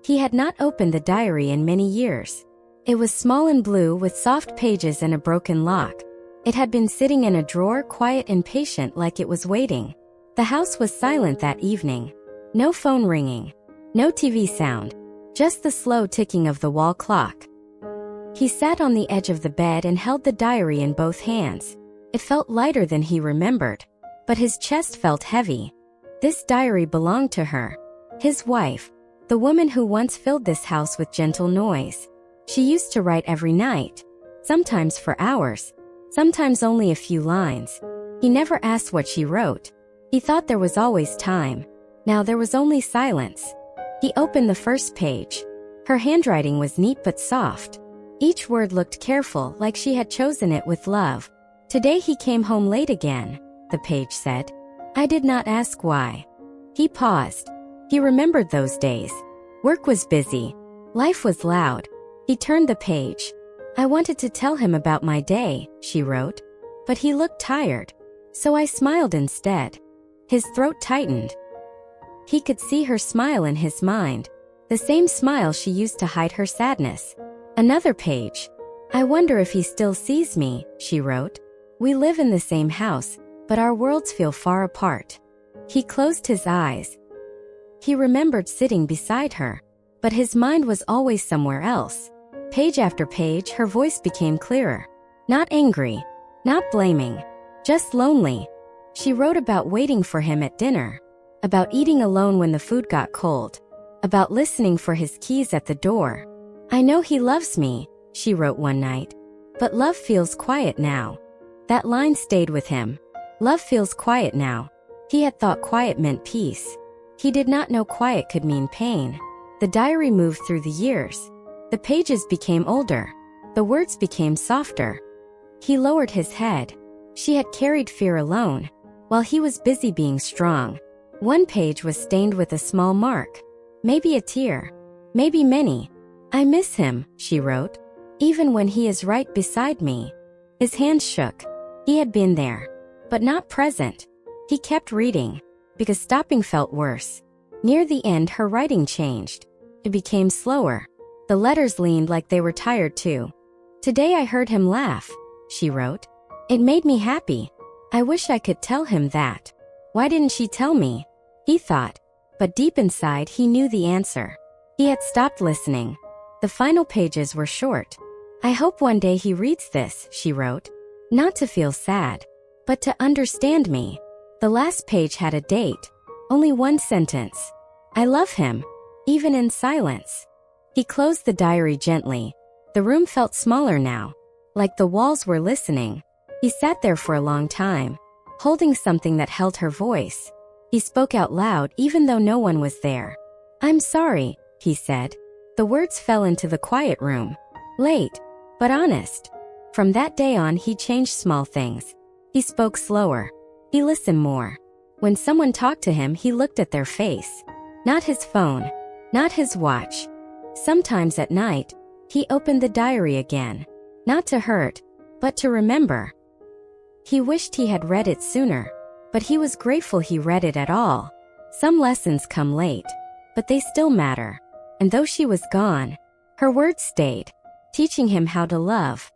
He had not opened the diary in many years. It was small and blue with soft pages and a broken lock. It had been sitting in a drawer, quiet and patient, like it was waiting. The house was silent that evening. No phone ringing. No TV sound. Just the slow ticking of the wall clock. He sat on the edge of the bed and held the diary in both hands. It felt lighter than he remembered. But his chest felt heavy. This diary belonged to her. His wife. The woman who once filled this house with gentle noise. She used to write every night. Sometimes for hours. Sometimes only a few lines. He never asked what she wrote. He thought there was always time. Now there was only silence. He opened the first page. Her handwriting was neat but soft. Each word looked careful, like she had chosen it with love. "Today he came home late again," the page said. "I did not ask why." He paused. He remembered those days. Work was busy. Life was loud. He turned the page. "I wanted to tell him about my day," she wrote. "But he looked tired. So I smiled instead." His throat tightened. He could see her smile in his mind. The same smile she used to hide her sadness. Another page. "I wonder if he still sees me," she wrote. "We live in the same house, but our worlds feel far apart." He closed his eyes. He remembered sitting beside her. But his mind was always somewhere else. Page after page, her voice became clearer. Not angry. Not blaming. Just lonely. She wrote about waiting for him at dinner. About eating alone when the food got cold. About listening for his keys at the door. "I know he loves me," she wrote one night. "But love feels quiet now." That line stayed with him. Love feels quiet now. He had thought quiet meant peace. He did not know quiet could mean pain. The diary moved through the years. The pages became older. The words became softer. He lowered his head. She had carried fear alone, while he was busy being strong. One page was stained with a small mark. Maybe a tear. Maybe many. "I miss him," she wrote. "Even when he is right beside me." His hands shook. He had been there, but not present. He kept reading, because stopping felt worse. Near the end, her writing changed. It became slower. The letters leaned like they were tired too. "Today I heard him laugh," she wrote. "It made me happy. I wish I could tell him that. Why didn't she tell me?" He thought. But deep inside he knew the answer. He had stopped listening. The final pages were short. "I hope one day he reads this," she wrote. "Not to feel sad, but to understand me." The last page had a date. Only one sentence. "I love him, even in silence." He closed the diary gently. The room felt smaller now, like the walls were listening. He sat there for a long time, holding something that held her voice. He spoke out loud even though no one was there. "I'm sorry," he said. The words fell into the quiet room. Late, but honest. From that day on he changed small things. He spoke slower. He listened more. When someone talked to him, he looked at their face. Not his phone. Not his watch. Sometimes at night, he opened the diary again. Not to hurt, but to remember. He wished he had read it sooner, but he was grateful he read it at all. Some lessons come late, but they still matter. And though she was gone, her words stayed, teaching him how to love.